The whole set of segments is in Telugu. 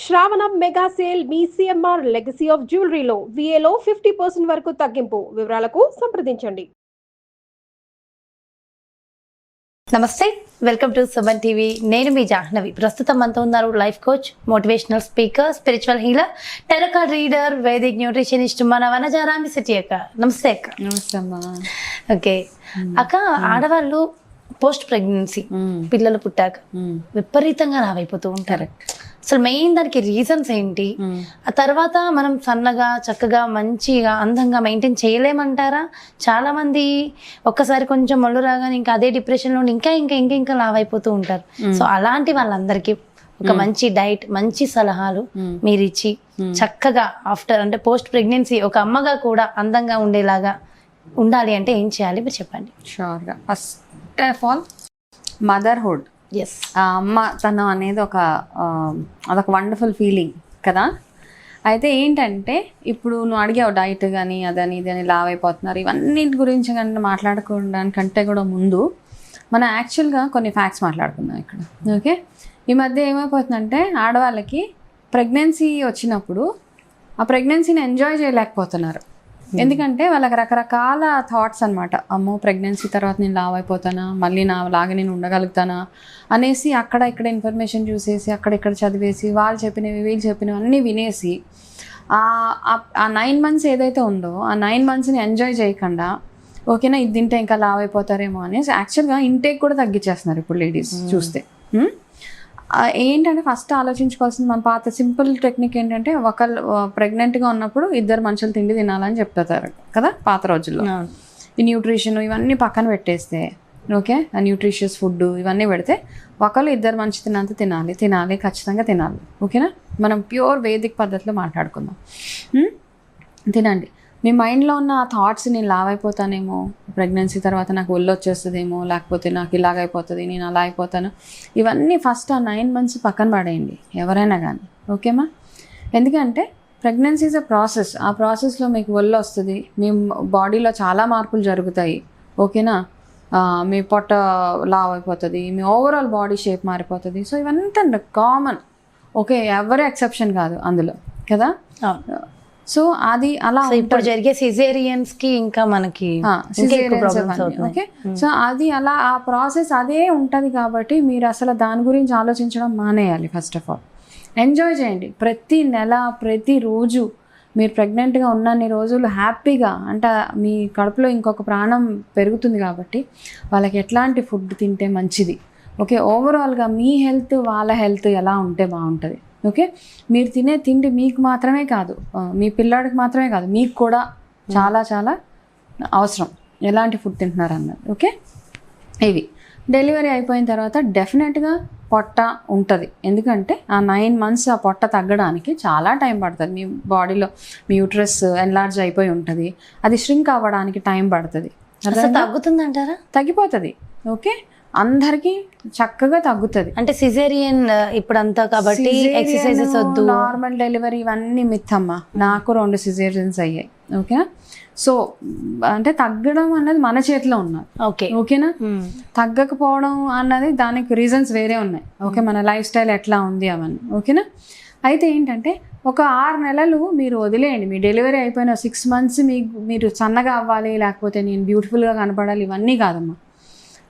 శ్రావణం మెగా సేల్ మీ సిఎంఆర్ లెగసీ ఆఫ్ జ్యువెలరీలో విఏలో 50% వరకు తగ్గింపు. వివరాలకు సంప్రదించండి. నమస్తే, వెల్కమ్ టు సుమన్ టీవీ. నేను మీ జాహ్నవి. ప్రస్తుతం మనతో ఉన్నారు life coach, motivational speaker, spiritual healer, tarot card reader, Vedic nutritionist మన వనజారామి సిటీ అక్క. నమస్తే అక్క. నమస్తే అమ్మా. ఓకే అక్క, ఆడవాళ్ళు పోస్ట్ ప్రెగ్నెన్సీ పిల్లలు పుట్టాక విపరీతంగా లావైపోతూ ఉంటారు. అసలు మెయిన్ దానికి రీజన్స్ ఏంటి? ఆ తర్వాత మనం సన్నగా చక్కగా మంచిగా అందంగా మెయింటైన్ చేయలేమంటారా? చాలా మంది ఒక్కసారి కొంచెం ఒళ్ళు రాగానే ఇంకా అదే డిప్రెషన్లో ఇంకా ఇంకా ఇంకా ఇంకా లావైపోతూ ఉంటారు. సో అలాంటి వాళ్ళందరికీ ఒక మంచి డైట్, మంచి సలహాలు మీరు ఇచ్చి చక్కగా ఆఫ్టర్ అంటే పోస్ట్ ప్రెగ్నెన్సీ ఒక అమ్మగా కూడా అందంగా ఉండేలాగా ఉండాలి అంటే ఏం చేయాలి మీరు చెప్పండి. షూర్గా. ఫస్ట్ ఆఫ్ ఆల్ మదర్హుడ్, ఆ అమ్మ తనం అనేది అదొక వండర్ఫుల్ ఫీలింగ్ కదా. అయితే ఏంటంటే ఇప్పుడు నువ్వు అడిగావు డైట్ కానీ అదని ఇదని లావ్ అయిపోతున్నారు ఇవన్నిటి గురించి కానీ మాట్లాడుకోవడానికంటే కూడా ముందు మనం యాక్చువల్గా కొన్ని ఫ్యాక్ట్స్ మాట్లాడుకుందాం ఇక్కడ. ఓకే, ఈ మధ్య ఏమైపోతుందంటే ఆడవాళ్ళకి ప్రెగ్నెన్సీ వచ్చినప్పుడు ఆ ప్రెగ్నెన్సీని ఎంజాయ్ చేయలేకపోతున్నారు. ఎందుకంటే వాళ్ళకి రకరకాల థాట్స్ అనమాట. అమ్మో ప్రెగ్నెన్సీ తర్వాత నేను లావ్ అయిపోతానా, మళ్ళీ నా లాగా నేను ఉండగలుగుతానా అనేసి అక్కడ ఇక్కడ ఇన్ఫర్మేషన్ చూసేసి అక్కడ ఇక్కడ చదివేసి వాళ్ళు చెప్పినవి వీళ్ళు చెప్పినవి అన్నీ వినేసి ఆ 9 months ఏదైతే ఉందో ఆ 9 monthsని ఎంజాయ్ చేయకుండా ఓకేనా ఇది తింటే ఇంకా లావ్ అయిపోతారేమో అనేసి యాక్చువల్గా ఇంటేక్ కూడా తగ్గించేస్తున్నారు ఇప్పుడు లేడీస్ చూస్తే. ఏంటంటే ఫస్ట్ ఆలోచించుకోవాల్సింది మన పాత సింపుల్ టెక్నిక్ ఏంటంటే ఒకళ్ళు ప్రెగ్నెంట్గా ఉన్నప్పుడు 2 మనుషులు తిండి తినాలని చెప్తారు కదా పాత రోజుల్లో. ఈ న్యూట్రిషన్ ఇవన్నీ పక్కన పెట్టేస్తే ఓకే, ఆ న్యూట్రిషియస్ ఫుడ్ ఇవన్నీ పెడితే ఒకళ్ళు 2 మనిషి తిన్నంత తినాలి ఖచ్చితంగా తినాలి. ఓకేనా, మనం ప్యూర్ వేదిక్ పద్ధతిలో మాట్లాడుకుందాం. తినండి. మీ మైండ్లో ఉన్న ఆ థాట్స్, నేను లావ్ అయిపోతానేమో, ప్రెగ్నెన్సీ తర్వాత నాకు ఒళ్ళు వచ్చేస్తుందేమో, లేకపోతే నాకు ఇలాగైపోతుంది, నేను అలా అయిపోతాను, ఇవన్నీ ఫస్ట్ ఆ 9 months పక్కన పడేయండి ఎవరైనా కానీ. ఓకేమా, ఎందుకంటే ప్రెగ్నెన్సీ ఈజ్ అ ప్రాసెస్. ఆ ప్రాసెస్లో మీకు ఒళ్ళు వస్తుంది, మీ బాడీలో చాలా మార్పులు జరుగుతాయి. ఓకేనా, మీ పొట్ట లావ్ అయిపోతుంది, మీ ఓవరాల్ బాడీ షేప్ మారిపోతుంది. సో ఇవంతా కామన్. ఓకే, ఎవరు ఎక్సెప్షన్ కాదు అందులో కదా. సో అది అలా ఇప్పుడు జరిగే సిజేరియన్స్ కి ఇంకా మనకి ఓకే. సో అది అలా ఆ ప్రాసెస్ అదే ఉంటుంది కాబట్టి మీరు అసలు దాని గురించి ఆలోచించడం మానేయాలి. ఫస్ట్ ఆఫ్ ఆల్ ఎంజాయ్ చేయండి. ప్రతి నెల ప్రతిరోజు మీరు ప్రెగ్నెంట్గా ఉన్నన్ని రోజులు హ్యాపీగా, అంటే మీ కడుపులో ఇంకొక ప్రాణం పెరుగుతుంది కాబట్టి వాళ్ళకి ఎట్లాంటి ఫుడ్ తింటే మంచిది. ఓకే, ఓవరాల్గా మీ హెల్త్ వాళ్ళ హెల్త్ ఎలా ఉంటే బాగుంటుంది. ఓకే, మీరు తినే తిండి మీకు మాత్రమే కాదు, మీ పిల్లాడికి మాత్రమే కాదు, మీకు కూడా చాలా చాలా అవసరం ఎలాంటి ఫుడ్ తింటున్నారు అన్నది. ఓకే, ఇవి డెలివరీ అయిపోయిన తర్వాత డెఫినెట్గా పొట్ట ఉంటుంది. ఎందుకంటే ఆ 9 months ఆ పొట్ట తగ్గడానికి చాలా టైం పడుతుంది. మీ బాడీలో మీ యూట్రస్ ఎన్లార్జ్ అయిపోయి ఉంటుంది, అది ష్రింక్ అవ్వడానికి టైం పడుతుంది. తగ్గుతుంది అంటారా? తగ్గిపోతుంది. ఓకే, అందరికి చక్కగా తగ్గుతుంది. అంటే సిజేరియన్ ఇప్పుడంతా కాబట్టి ఎక్సర్సైజెస్ వద్దు, నార్మల్ డెలివరీ ఇవన్నీ మిత్తమ్మా. నాకు 2 సిజేరియన్స్ అయ్యాయి. ఓకేనా, సో అంటే తగ్గడం అన్నది మన చేతిలో ఉన్నది. ఓకే ఓకేనా, తగ్గకపోవడం అన్నది దానికి రీజన్స్ వేరే ఉన్నాయి. ఓకే, మన లైఫ్ స్టైల్ ఎట్లా ఉంది అవన్నీ. ఓకేనా, అయితే ఏంటంటే ఒక 6 నెలలు మీరు వదిలేయండి. మీ డెలివరీ అయిపోయిన 6 months మీరు సన్నగా అవ్వాలి, లేకపోతే నేను బ్యూటిఫుల్గా కనపడాలి, ఇవన్నీ కాదమ్మా.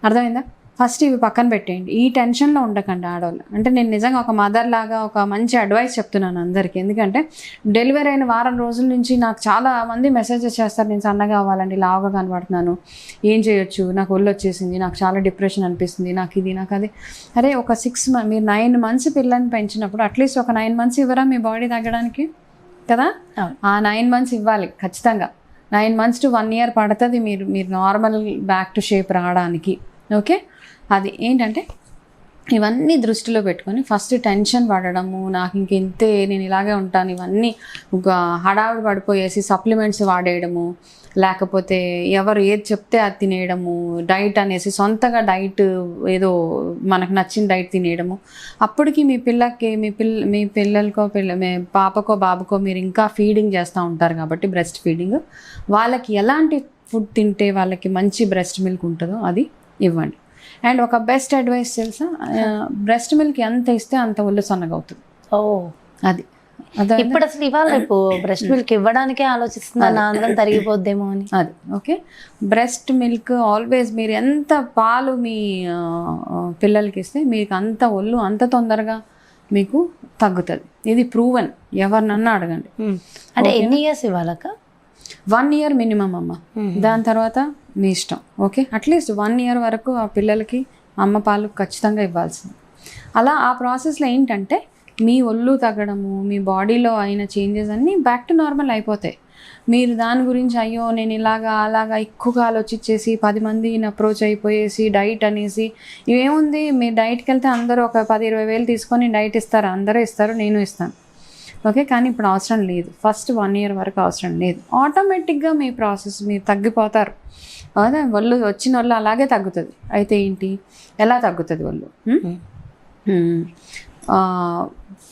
అర్థమైందా? ఫస్ట్ ఇవి పక్కన పెట్టేయండి. ఈ టెన్షన్లో ఉండకండి ఆడవాళ్ళు. అంటే నేను నిజంగా ఒక మదర్ లాగా ఒక మంచి అడ్వైస్ చెప్తున్నాను అందరికీ. ఎందుకంటే డెలివరీ అయిన వారం రోజుల నుంచి నాకు చాలా మంది మెసేజెస్ చేస్తారు, నేను సన్నగా అవ్వాలండి, లావుగా కనబడుతున్నాను, ఏం చేయొచ్చు, నాకు ఒళ్ళు వచ్చేసింది, నాకు చాలా డిప్రెషన్ అనిపిస్తుంది, నాకు ఇది నాకు అది. అరే ఒక 6 months మీరు 9 months పిల్లల్ని పెంచినప్పుడు అట్లీస్ట్ ఒక 9 months ఇవ్వరా మీ బాడీ తగ్గడానికి కదా. ఆ 9 months ఇవ్వాలి ఖచ్చితంగా. 9 months to 1 year పడుతుంది మీరు నార్మల్ బ్యాక్ టు షేప్ రావడానికి. ఓకే, అది ఏంటంటే ఇవన్నీ దృష్టిలో పెట్టుకొని ఫస్ట్ టెన్షన్ పడడము, నాకు ఇంతే, నేను ఇలాగే ఉంటాను, ఇవన్నీ ఒక హడావిడి పడిపోయేసి సప్లిమెంట్స్ వాడేయడము, లేకపోతే ఎవరు ఏది చెప్తే అది తినేయడము, డైట్ అనేసి సొంతగా డైట్ ఏదో మనకు నచ్చిన డైట్ తినేయడము. అప్పటికి మీ పిల్లకి మీ పిల్లలకో పాపకో బాబుకో మీరు ఇంకా ఫీడింగ్ చేస్తూ ఉంటారు కాబట్టి బ్రెస్ట్ ఫీడింగ్, వాళ్ళకి ఎలాంటి ఫుడ్ తింటే వాళ్ళకి మంచి బ్రెస్ట్ మిల్క్ ఉంటుందో అది ఇవ్వండి. అండ్ ఒక బెస్ట్ అడ్వైస్ తెలుసా, బ్రెస్ట్ మిల్క్ ఎంత ఇస్తే అంత ఒళ్ళు సన్నగా అవుతుంది. అది అదే ఇప్పుడు అసలు ఇవాళ రేపు బ్రెస్ట్ మిల్క్ ఇవ్వడానికే ఆలోచిస్తున్నాను, అందరం తరిగిపోద్దేమో అని. అది ఓకే. బ్రెస్ట్ మిల్క్ ఆల్వేస్ మీరు ఎంత పాలు మీ పిల్లలకి ఇస్తే మీకు అంత ఒళ్ళు అంత తొందరగా మీకు తగ్గుతుంది. ఇది ప్రూవెన్, ఎవరినన్నా అడగండి. అంటే ఎన్ని ఇయర్స్ ఇవ్వాలక? 1 year మినిమం అమ్మ. దాని తర్వాత మీ ఇష్టం. ఓకే, అట్లీస్ట్ 1 year వరకు ఆ పిల్లలకి అమ్మ పాలు ఖచ్చితంగా ఇవ్వాల్సింది. అలా ఆ ప్రాసెస్లో ఏంటంటే మీ ఒళ్ళు తగ్గడము, మీ బాడీలో అయిన చేంజెస్ అన్నీ బ్యాక్ టు నార్మల్ అయిపోతాయి. మీరు దాని గురించి అయ్యో నేను ఇలాగా అలాగా ఎక్కువగా ఆలోచించేసి 10 మందిని అప్రోచ్ అయిపోయేసి డైట్ అనేసి ఇవేముంది, మీరు డైట్కి వెళ్తే అందరూ ఒక 10-20 వేలు తీసుకొని డైట్ ఇస్తారు, అందరూ ఇస్తారు, నేను ఇస్తాను. ఓకే, కానీ ఇప్పుడు అవసరం లేదు. ఫస్ట్ 1 year వరకు అవసరం లేదు. ఆటోమేటిక్గా మీ ప్రాసెస్ మీరు తగ్గిపోతారు. అదే ఒళ్ళు వచ్చిన వాళ్ళు అలాగే తగ్గుతుంది. అయితే ఏంటి, ఎలా తగ్గుతుంది ఒళ్ళు?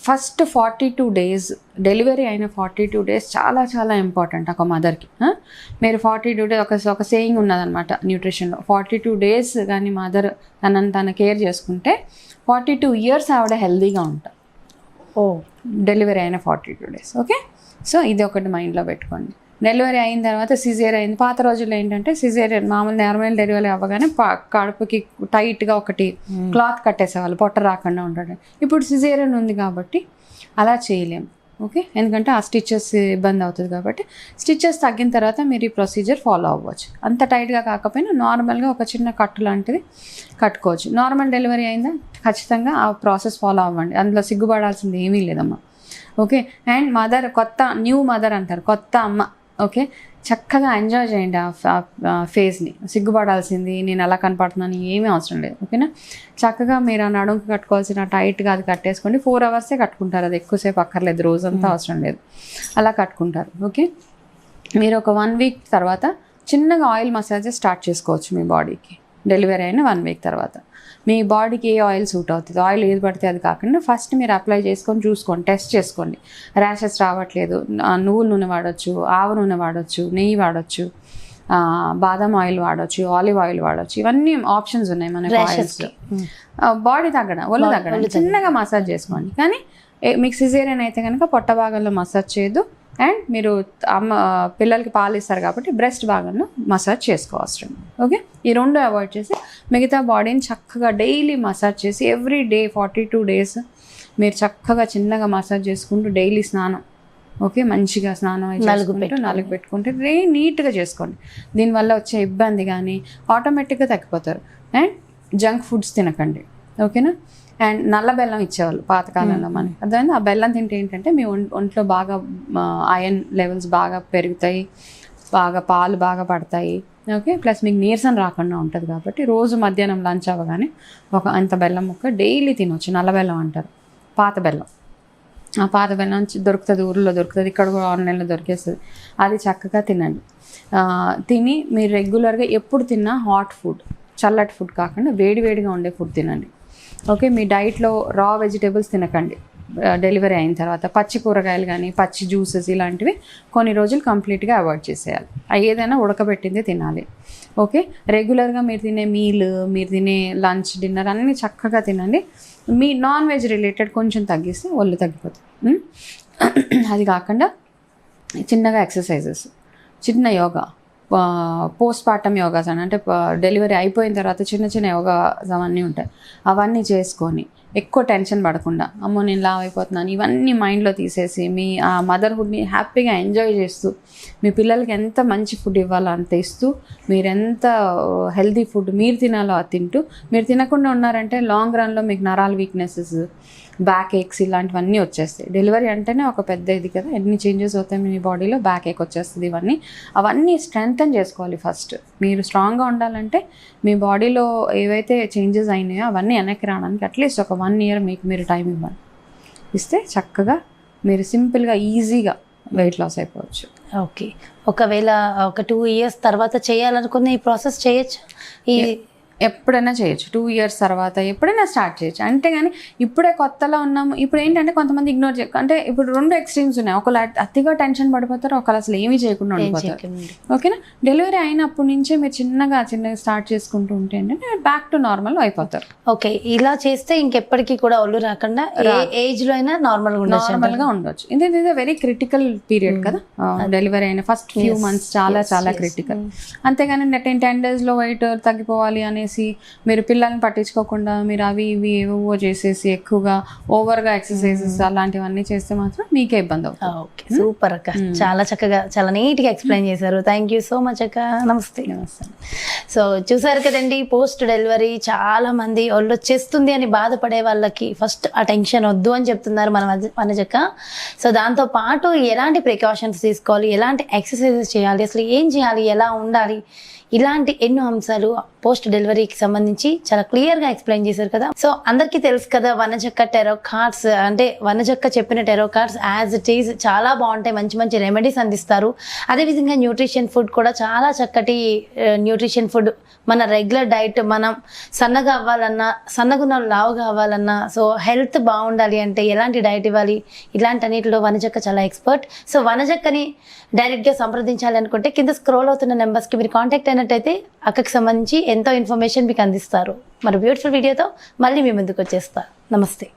ఫస్ట్ 42 days, డెలివరీ అయిన 42 days చాలా చాలా ఇంపార్టెంట్ ఒక మదర్కి. మీరు 42 days ఒక సేయింగ్ ఉన్నదనమాట న్యూట్రిషన్లో. 42 days కానీ మదర్ తన కేర్ చేసుకుంటే 42 years ఆవిడ హెల్తీగా ఉంటారు. డెలివరీ అయిన 42 days. ఓకే, సో ఇది ఒకటి మైండ్లో పెట్టుకోండి. డెలివరీ అయిన తర్వాత సిజేరియన్ అయింది. పాత రోజుల్లో ఏంటంటే సిజేరియన్ మామూలు నార్మల్ డెలివరీ అవ్వగానే కడుపుకి టైట్గా ఒకటి క్లాత్ కట్టేసేవాళ్ళు పొట్ట రాకుండా ఉండడం. ఇప్పుడు సిజేరియన్ ఉంది కాబట్టి అలా చేయలేము. ఓకే, ఎందుకంటే ఆ స్టిచెస్ ఇబ్బంది అవుతుంది కాబట్టి స్టిచెస్ తగ్గిన తర్వాత మీరు ఈ ప్రొసీజర్ ఫాలో అవ్వచ్చు. అంత టైట్గా కాకపోయినా నార్మల్గా ఒక చిన్న కట్టు లాంటిది కట్టుకోవచ్చు. నార్మల్ డెలివరీ అయిందా ఖచ్చితంగా ఆ ప్రాసెస్ ఫాలో అవ్వండి, అందులో సిగ్గుపడాల్సింది ఏమీ లేదమ్మా. Okay, and mother new mother అంటారు, కొత్త అమ్మ. ఓకే, చక్కగా ఎంజాయ్ చేయండి ఆ ఫేజ్ని. సిగ్గుపడాల్సింది నేను ఎలా కనపడుతున్నాను ఏమీ అవసరం లేదు. ఓకేనా, చక్కగా మీరు ఆ నడుంకి కట్టుకోవాల్సిన టైట్గా అది కట్టేసుకోండి. 4 hours కట్టుకుంటారు, అది ఎక్కువసేపు అక్కర్లేదు, రోజంతా అవసరం లేదు, అలా కట్టుకుంటారు. ఓకే, మీరు ఒక 1 week తర్వాత చిన్నగా ఆయిల్ మసాజ్ స్టార్ట్ చేసుకోవచ్చు మీ బాడీకి. డెలివరీ అయిన 1 week తర్వాత మీ బాడీకి ఏ ఆయిల్ సూట్ అవుతుంది, ఆయిల్ ఏది పడితే అది కాకుండా ఫస్ట్ మీరు అప్లై చేసుకొని చూసుకోండి, టెస్ట్ చేసుకోండి. ర్యాషెస్ రావట్లేదు, నువ్వుల నూనె వాడచ్చు, ఆవ నూనె వాడచ్చు, నెయ్యి వాడచ్చు, బాదం ఆయిల్ వాడచ్చు, ఆలివ్ ఆయిల్ వాడచ్చు. ఇవన్నీ ఆప్షన్స్ ఉన్నాయి మనకి ఆయిల్స్. బాడీ తగ్గడం, ఒళ్ళు తగ్గడం చిన్నగా మసాజ్ చేసుకోండి. కానీ మీకు సిజేరియన్ అయితే కనుక పొట్ట భాగంలో మసాజ్ చేయదు. అండ్ మీరు పిల్లలకి పాలు ఇస్తారు కాబట్టి బ్రెస్ట్ భాగంలో మసాజ్ చేసుకోవసరం. ఓకే, ఈ 2 అవాయిడ్ చేసి మిగతా బాడీని చక్కగా డైలీ మసాజ్ చేసి ఎవ్రీ డే 42 days మీరు చక్కగా చిన్నగా మసాజ్ చేసుకుంటూ డైలీ స్నానం. ఓకే, మంచిగా స్నానం నలుగు పెట్టుకుంటే నీట్గా చేసుకోండి. దీనివల్ల వచ్చే ఇబ్బంది కానీ ఆటోమేటిక్గా తగ్గిపోతారు. అండ్ జంక్ ఫుడ్స్ తినకండి. ఓకేనా, అండ్ నల్ల బెల్లం ఇచ్చేవాళ్ళు పాతకాలంలో మనకి. అర్థమైంది, ఆ బెల్లం తింటే ఏంటంటే మీ ఒంట్లో బాగా ఐరన్ లెవెల్స్ బాగా పెరుగుతాయి, బాగా పాలు బాగా పడతాయి. ఓకే, ప్లస్ మీకు నీరసం రాకుండా ఉంటుంది కాబట్టి రోజు మధ్యాహ్నం లంచ్ అవ్వగానే అంత బెల్లం ముక్క డైలీ తినవచ్చు. నల్ల బెల్లం అంటారు, పాత బెల్లం. ఆ పాత బెల్లం దొరుకుతుంది, ఊళ్ళో దొరుకుతుంది, ఇక్కడ కూడా ఆన్లైన్లో దొరికేస్తుంది. అది చక్కగా తినండి. తిని మీరు రెగ్యులర్గా ఎప్పుడు తిన్నా హాట్ ఫుడ్, చల్లటి ఫుడ్ కాకుండా వేడివేడిగా ఉండే ఫుడ్ తినండి. ఓకే, మీ డైట్లో రా వెజిటేబుల్స్ తినకండి. డెలివరీ అయిన తర్వాత పచ్చి కూరగాయలు కానీ పచ్చి జ్యూసెస్ ఇలాంటివి కొన్ని రోజులు కంప్లీట్గా అవాయిడ్ చేసేయాలి. ఏదైనా ఉడకబెట్టిందే తినాలి. ఓకే, రెగ్యులర్గా మీరు తినే మీల్, మీరు తినే లంచ్, డిన్నర్ అన్నీ చక్కగా తినండి. మీ నాన్ వెజ్ రిలేటెడ్ కొంచెం తగ్గిస్తే ఒళ్ళు తగ్గిపోతుంది. అది కాకుండా చిన్నగా ఎక్సర్సైజెస్, చిన్న యోగా, పోస్ట్ పార్టమ్ యోగాస్ అంటే డెలివరీ అయిపోయిన తర్వాత చిన్న చిన్న యోగాస్ అవన్నీ ఉంటాయి. అవన్నీ చేసుకొని ఎక్కువ టెన్షన్ పడకుండా అమ్మో నేను లావ్ అయిపోతున్నాను ఇవన్నీ మైండ్లో తీసేసి మీ ఆ మదర్హుడ్ని హ్యాపీగా ఎంజాయ్ చేస్తూ మీ పిల్లలకి ఎంత మంచి ఫుడ్ ఇవ్వాలో అంత ఇస్తూ మీరు ఎంత హెల్తీ ఫుడ్ మీరు తినాలో అది తింటూ మీరు తినకుండా ఉన్నారంటే లాంగ్ రన్లో మీకు నరాల వీక్నెసెస్, బ్యాక్ ఏక్స్ ఇలాంటివన్నీ వచ్చేస్తాయి. డెలివరీ అంటేనే ఒక పెద్ద ఇది కదా, ఎన్ని చేంజెస్ అవుతాయి మీ బాడీలో, బ్యాక్ ఏక్ వచ్చేస్తుంది. అవన్నీ స్ట్రెంగ్తన్ చేసుకోవాలి. ఫస్ట్ మీరు స్ట్రాంగ్గా ఉండాలంటే మీ బాడీలో ఏవైతే చేంజెస్ అయినాయో అవన్నీ వెనక్కి రావడానికి అట్లీస్ట్ ఒక 1 year మీకు మీరు టైం ఇవ్వాలి. ఇస్తే చక్కగా మీరు సింపుల్గా ఈజీగా వెయిట్ లాస్ అయిపోవచ్చు. ఓకే, ఒకవేళ ఒక 2 years తర్వాత చేయాలనుకున్న ఈ ప్రాసెస్ చేయొచ్చు? ఎప్పుడైనా చేయొచ్చు, 2 years తర్వాత ఎప్పుడైనా స్టార్ట్ చేయొచ్చు. అంతేగాని ఇప్పుడే కొత్తలో ఉన్నాము. ఇప్పుడు ఏంటంటే కొంతమంది ఇగ్నోర్ అంటే ఇప్పుడు 2 extremes ఉన్నాయి. ఒకళ్ళు అతిగా టెన్షన్ పడిపోతారు, ఒకళ్ళు అసలు ఏమీ చేయకుండా ఉండిపోతారు. ఓకేనా, డెలివరీ అయినప్పటి నుంచే మీరు చిన్నగా స్టార్ట్ చేసుకుంటూ ఉంటే ఏంటంటే బ్యాక్ టు నార్మల్ అయిపోతారు. ఓకే, ఇలా చేస్తే ఇంకెప్పటికీ కూడా ఒళ్ళు రాకుండా ఏజ్ లో అయినా నార్మల్ గా ఉండొచ్చు. ఇది వెరీ క్రిటికల్ పీరియడ్ కదా, డెలివరీ అయిన ఫస్ట్ ఫ్యూ మంత్స్ చాలా క్రిటికల్. అంతేగాని 10 days లో వెయిట్ తగ్గిపోవాలి అనేసి మీరు పిల్లల్ని పట్టించుకోకుండా మీరు అవి ఇవి ఏవో చేసేసి ఎక్కువగా ఓవర్గా ఎక్సర్సైజెస్ అలాంటివన్నీ చేస్తే మాత్రం మీకే ఇబ్బంది అవుతుంది. ఓకే, సూపర్ అక్క, చాలా చక్కగా చాలా నీట్గా ఎక్స్ప్లెయిన్ చేశారు. థ్యాంక్ యూ సో మచ్ అక్క. నమస్తే. సో చూసారు కదండి, పోస్ట్ డెలివరీ చాలా మంది ఒళ్ళు వచ్చేస్తుంది అని బాధపడే వాళ్ళకి ఫస్ట్ ఆ టెన్షన్ వద్దు అని చెప్తున్నారు మన వనజక్క. సో దాంతో పాటు ఎలాంటి ప్రికాషన్స్ తీసుకోవాలి, ఎలాంటి ఎక్సర్సైజెస్ చేయాలి, అసలు ఏం చేయాలి, ఎలా ఉండాలి, ఇలాంటి ఎన్నో అంశాలు పోస్ట్ డెలివరీకి సంబంధించి చాలా క్లియర్గా ఎక్స్ప్లెయిన్ చేశారు కదా. సో అందరికీ తెలుసు కదా, వనజక్క టెరో కార్డ్స్ అంటే వనజక్క చెప్పిన tarot cards as it is చాలా బాగుంటాయి, మంచి మంచి రెమెడీస్ అందిస్తారు. అదేవిధంగా న్యూట్రిషన్ ఫుడ్ కూడా చాలా చక్కటి న్యూట్రిషన్ ఫుడ్. మన రెగ్యులర్ డైట్, మనం సన్నగా అవ్వాలన్నా, సన్నగున్న లావుగా అవ్వాలన్నా, సో హెల్త్ బాగుండాలి అంటే ఎలాంటి డైట్ ఇవ్వాలి, ఇలాంటి అన్నిటిలో వనజక్క చాలా ఎక్స్పర్ట్. సో వనజక్కని డైరెక్ట్గా సంప్రదించాలి అనుకుంటే కింద స్క్రోల్ అవుతున్న నెంబర్స్కి మీరు కాంటాక్ట్ అయినట్టయితే అక్కకి సంబంధించి ఎంతో ఇన్ఫర్మేషన్ మీకు అందిస్తారు. మరి బ్యూటిఫుల్ వీడియోతో మళ్ళీ మీ ముందుకు వచ్చేస్తా. నమస్తే.